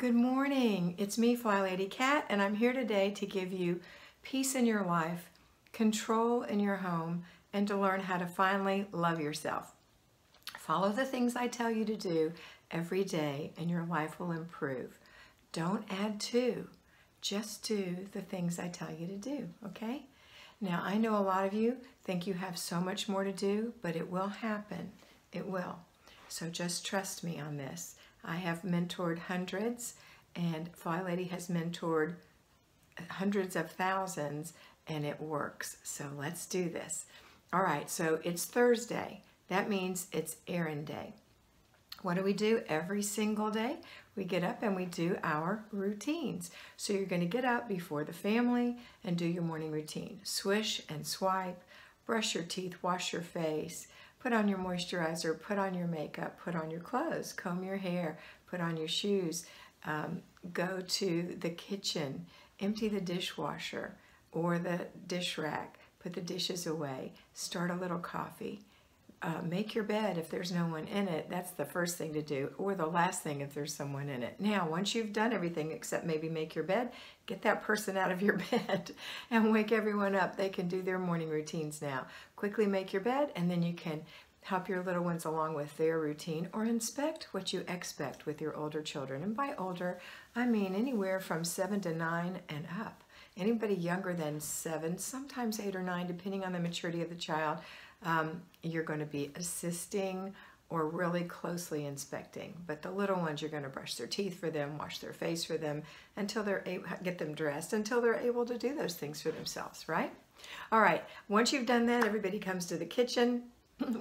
Good morning. It's me, FlyLady Kat, and I'm here today to give you peace in your life, control in your home, and to learn how to finally love yourself. Follow the things I tell you to do every day, and your life will improve. Don't add to. Just do the things I tell you to do, okay? Now, I know a lot of you think you have so much more to do, but it will happen. It will. So just trust me on this. I have mentored hundreds, and FlyLady has mentored hundreds of thousands, and it works. So let's do this. All right, so it's Thursday. That means it's errand day. What do we do every single day? We get up and we do our routines. So you're going to get up before the family and do your morning routine. Swish and swipe, brush your teeth, wash your face, put on your moisturizer, put on your makeup, put on your clothes, comb your hair, put on your shoes, go to the kitchen, empty the dishwasher or the dish rack, put the dishes away, start a little coffee. Make your bed if there's no one in it. That's the first thing to do, or the last thing if there's someone in it. Now, once you've done everything except maybe make your bed, get that person out of your bed and wake everyone up. They can do their morning routines now. Quickly make your bed, and then you can help your little ones along with their routine, or inspect what you expect with your older children. And by older, I mean anywhere from 7 to 9 and up. Anybody younger than 7, sometimes 8 or 9, depending on the maturity of the child, you're going to be assisting or really closely inspecting. But the little ones, you're going to brush their teeth for them, wash their face for them, until they're able, get them dressed, until they're able to do those things for themselves, right? All right, once you've done that, everybody comes to the kitchen.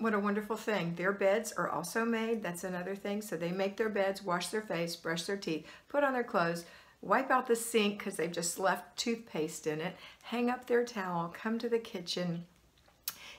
What a wonderful thing. Their beds are also made. That's another thing. So they make their beds, wash their face, brush their teeth, put on their clothes, wipe out the sink because they've just left toothpaste in it, hang up their towel, come to the kitchen,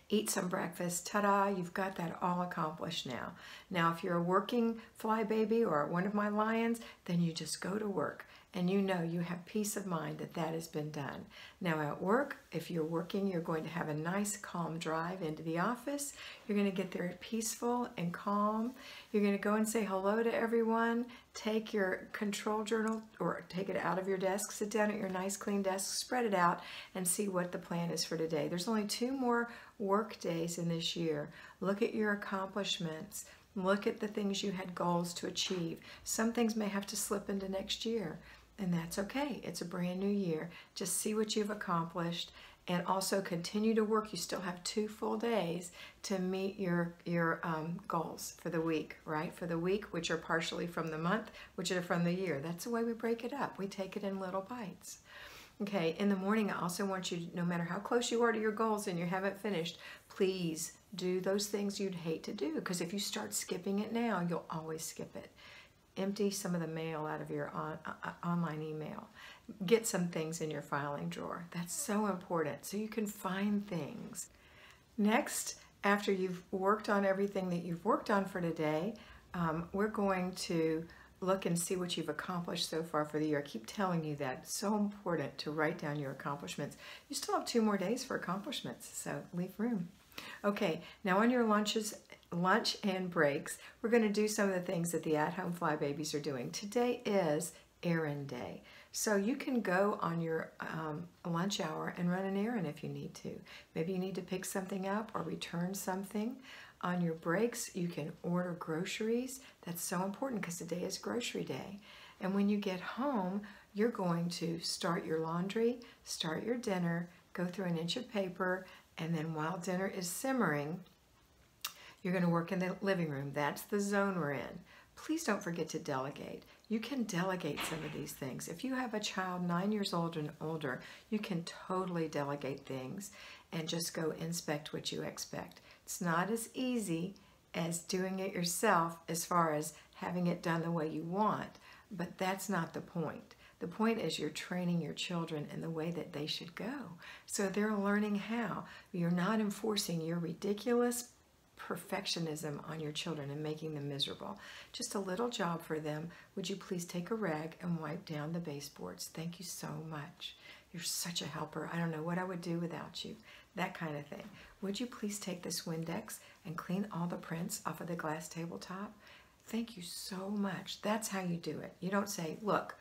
eat some breakfast. Ta-da, you've got that all accomplished now. Now, if you're a working fly baby or one of my lions, then you just go to work. And you know you have peace of mind that that has been done. Now at work, if you're working, you're going to have a nice calm drive into the office. You're going to get there peaceful and calm. You're going to go and say hello to everyone. Take your control journal or take it out of your desk. Sit down at your nice clean desk, spread it out, and see what the plan is for today. There's only 2 more work days in this year. Look at your accomplishments. Look at the things you had goals to achieve. Some things may have to slip into next year. And that's okay. It's a brand new year. Just see what you've accomplished and also continue to work. You still have 2 full days to meet your goals for the week, right? For the week, which are partially from the month, which are from the year. That's the way we break it up. We take it in little bites. Okay, in the morning, I also want you, no matter how close you are to your goals and you haven't finished, please do those things you'd hate to do, because if you start skipping it now, you'll always skip it. Empty some of the mail out of your online email. Get some things in your filing drawer. That's so important, so you can find things. Next, after you've worked on everything that you've worked on for today, we're going to look and see what you've accomplished so far for the year. I keep telling you that. It's so important to write down your accomplishments. You still have 2 more days for accomplishments, so leave room. Okay, now on your lunch and breaks, we're going to do some of the things that the at-home fly babies are doing. Today is errand day. So you can go on your lunch hour and run an errand if you need to. Maybe you need to pick something up or return something. On your breaks, you can order groceries. That's so important because today is grocery day. And when you get home, you're going to start your laundry, start your dinner, go through an inch of paper, and then while dinner is simmering, you're going to work in the living room. That's the zone we're in. Please don't forget to delegate. You can delegate some of these things. If you have a child 9 years old and older, you can totally delegate things and just go inspect what you expect. It's not as easy as doing it yourself as far as having it done the way you want, but that's not the point. The point is you're training your children in the way that they should go. So they're learning how. You're not enforcing your ridiculous perfectionism on your children and making them miserable. Just a little job for them. Would you please take a rag and wipe down the baseboards? Thank you so much. You're such a helper. I don't know what I would do without you. That kind of thing. Would you please take this Windex and clean all the prints off of the glass tabletop? thank you so much. That's how you do it. You don't say, look,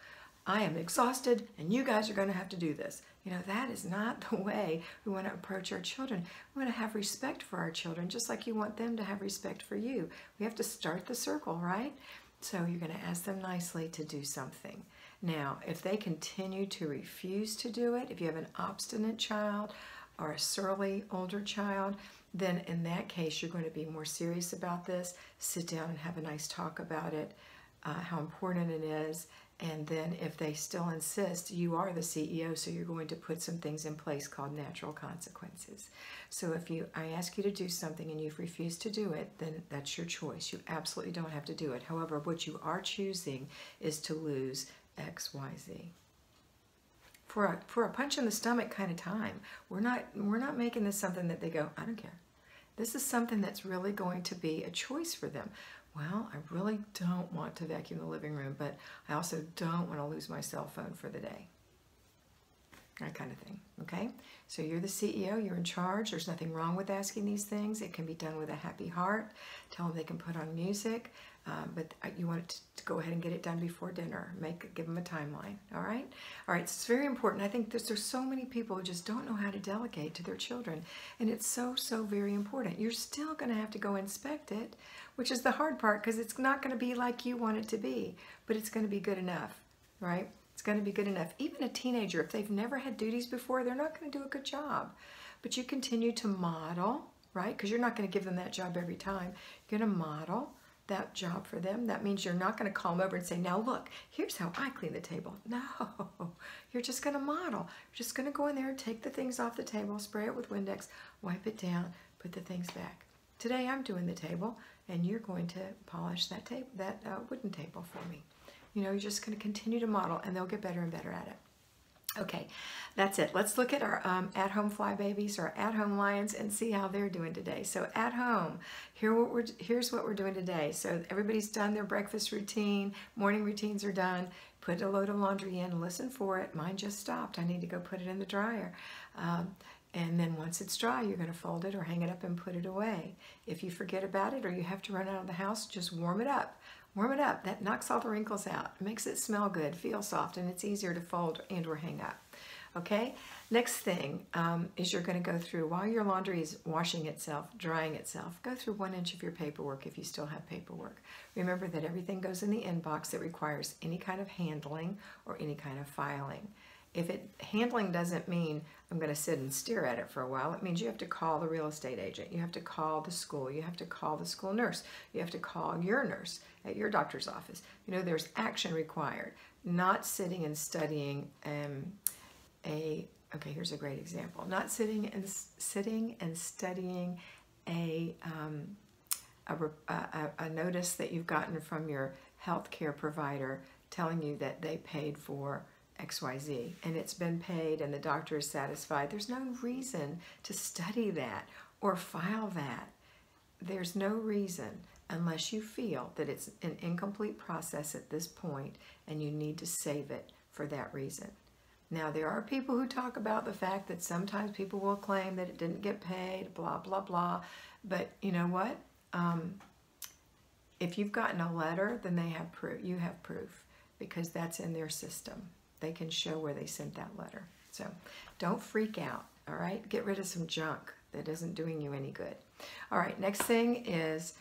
I am exhausted and you guys are going to have to do this. That is not the way we want to approach our children. We want to have respect for our children, just like you want them to have respect for you. We have to start the circle, right? So you're going to ask them nicely to do something. Now, if they continue to refuse to do it, if you have an obstinate child or a surly older child, then in that case, you're going to be more serious about this. Sit down and have a nice talk about it, how important it is. And then if they still insist, you are the CEO, so you're going to put some things in place called natural consequences. So if I ask you to do something and you've refused to do it, then that's your choice. You absolutely don't have to do it. However, what you are choosing is to lose X, Y, Z. For a punch in the stomach kind of time. We're not making this something that they go, I don't care. This is something that's really going to be a choice for them. Well, I really don't want to vacuum the living room, but I also don't want to lose my cell phone for the day. That kind of thing, okay? So you're the CEO, you're in charge. There's nothing wrong with asking these things. It can be done with a happy heart. Tell them they can put on music, but you want it to go ahead and get it done before dinner. Give them a timeline, all right? All right, it's very important. I think there's so many people who just don't know how to delegate to their children, and it's so very important. You're still going to have to go inspect it, which is the hard part because it's not going to be like you want it to be, but it's going to be good enough, right? It's going to be good enough. Even a teenager, if they've never had duties before, they're not going to do a good job. But you continue to model, right? Because you're not going to give them that job every time. You're going to model that job for them. That means you're not going to call them over and say, now look, here's how I clean the table. No, you're just going to model. You're just going to go in there, take the things off the table, spray it with Windex, wipe it down, put the things back. Today I'm doing the table, and you're going to polish that wooden table for me. You're just going to continue to model, and they'll get better and better at it. Okay, that's it. Let's look at our at-home fly babies or at-home lions and see how they're doing today. So at home, here's what we're doing today. So everybody's done their breakfast routine, morning routines are done. Put a load of laundry in, listen for it. Mine just stopped. I need to go put it in the dryer. And then once it's dry, you're going to fold it or hang it up and put it away. If you forget about it or you have to run out of the house, just warm it up. Warm it up. That knocks all the wrinkles out. It makes it smell good, feel soft, and it's easier to fold and or hang up. Okay? Next thing is you're going to go through, while your laundry is washing itself, drying itself, go through 1 inch of your paperwork if you still have paperwork. Remember that everything goes in the inbox that requires any kind of handling or any kind of filing. Handling doesn't mean I'm going to sit and stare at it for a while. It means you have to call the real estate agent. You have to call the school. You have to call the school nurse. You have to call your nurse at your doctor's office. There's action required. Not sitting and studying okay, here's a great example. Not sitting and studying a notice that you've gotten from your healthcare provider telling you that they paid for XYZ and it's been paid and the doctor is satisfied. There's no reason to study that or file that. There's no reason unless you feel that it's an incomplete process at this point and you need to save it for that reason. Now, there are people who talk about the fact that sometimes people will claim that it didn't get paid, blah, blah, blah. But you know what? If you've gotten a letter, then they have proof. You have proof because that's in their system. They can show where they sent that letter. So don't freak out, all right? Get rid of some junk that isn't doing you any good. All right, next thing is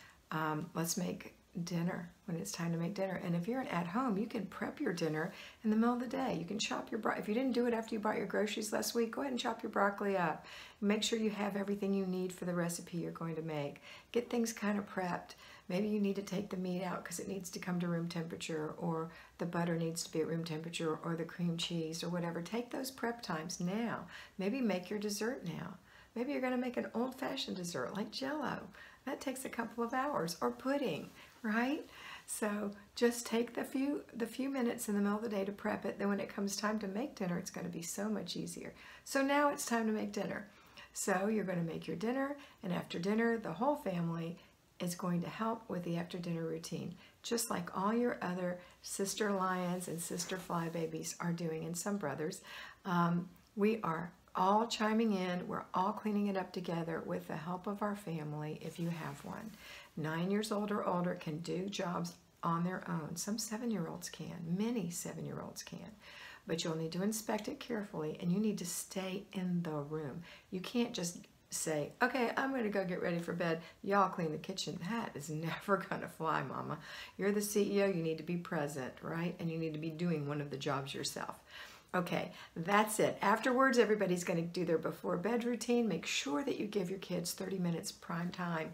let's make dinner when it's time to make dinner. And if you're at home, you can prep your dinner in the middle of the day. You can chop your if you didn't do it after you bought your groceries last week, go ahead and chop your broccoli up. Make sure you have everything you need for the recipe you're going to make. Get things kind of prepped. Maybe you need to take the meat out because it needs to come to room temperature, or the butter needs to be at room temperature, or the cream cheese or whatever. Take those prep times now. Maybe make your dessert now. Maybe you're going to make an old-fashioned dessert like Jell-O. That takes a couple of hours, or pudding, right? So just take the few minutes in the middle of the day to prep it. Then when it comes time to make dinner, it's going to be so much easier. So now it's time to make dinner. So you're going to make your dinner, and after dinner, the whole family is going to help with the after dinner routine, just like all your other sister lions and sister fly babies are doing, and some brothers. We are all chiming in. We're all cleaning it up together with the help of our family, if you have one. 9 years old or older can do jobs on their own. Some 7-year-olds can. Many 7-year-olds can. But you'll need to inspect it carefully, and you need to stay in the room. You can't just say, okay, I'm going to go get ready for bed. Y'all clean the kitchen. That is never going to fly, Mama. You're the CEO. You need to be present, right? And you need to be doing one of the jobs yourself. Okay, that's it. Afterwards, everybody's going to do their before bed routine. Make sure that you give your kids 30 minutes prime time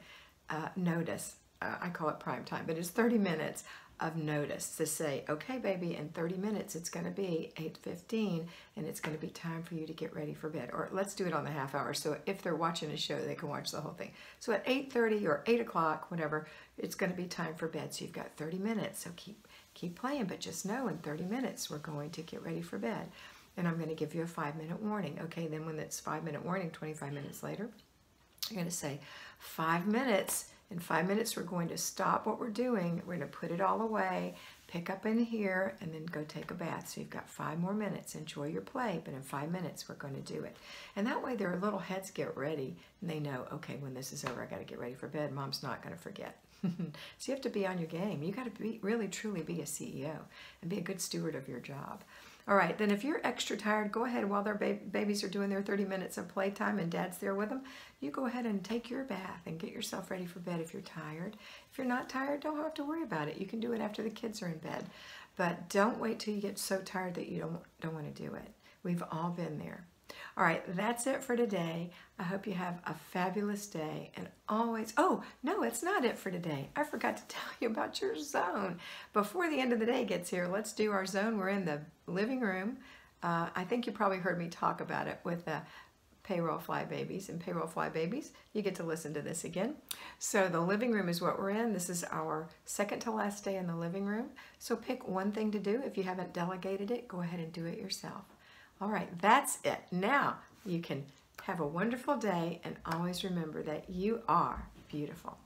notice. I call it prime time, but it's 30 minutes of notice to say, okay, baby, in 30 minutes, it's going to be 8:15, and it's going to be time for you to get ready for bed. Or let's do it on the half hour, so if they're watching a show, they can watch the whole thing. So at 8:30 or 8 o'clock, whatever, it's going to be time for bed. So you've got 30 minutes, so keep playing, but just know in 30 minutes, we're going to get ready for bed. And I'm going to give you a 5-minute warning. Okay, then when it's 5-minute warning, 25 minutes later, you're going to say 5 minutes. In 5 minutes, we're going to stop what we're doing. We're going to put it all away, pick up in here, and then go take a bath. So you've got 5 more minutes. Enjoy your play, but in 5 minutes, we're going to do it. And that way, their little heads get ready, and they know, okay, when this is over, I got to get ready for bed. Mom's not going to forget. So you have to be on your game. You got to really, truly be a CEO and be a good steward of your job. All right, then if you're extra tired, go ahead while their babies are doing their 30 minutes of playtime and dad's there with them, you go ahead and take your bath and get yourself ready for bed if you're tired. If you're not tired, don't have to worry about it. You can do it after the kids are in bed. But don't wait till you get so tired that you don't want to do it. We've all been there. All right, that's it for today. I hope you have a fabulous day. And always, oh, no, it's not it for today. I forgot to tell you about your zone. Before the end of the day gets here, let's do our zone. We're in the living room. I think you probably heard me talk about it with the Payroll Fly Babies. And Payroll Fly Babies, you get to listen to this again. So the living room is what we're in. This is our second to last day in the living room. So pick one thing to do. If you haven't delegated it, go ahead and do it yourself. All right, that's it. Now you can have a wonderful day, and always remember that you are beautiful.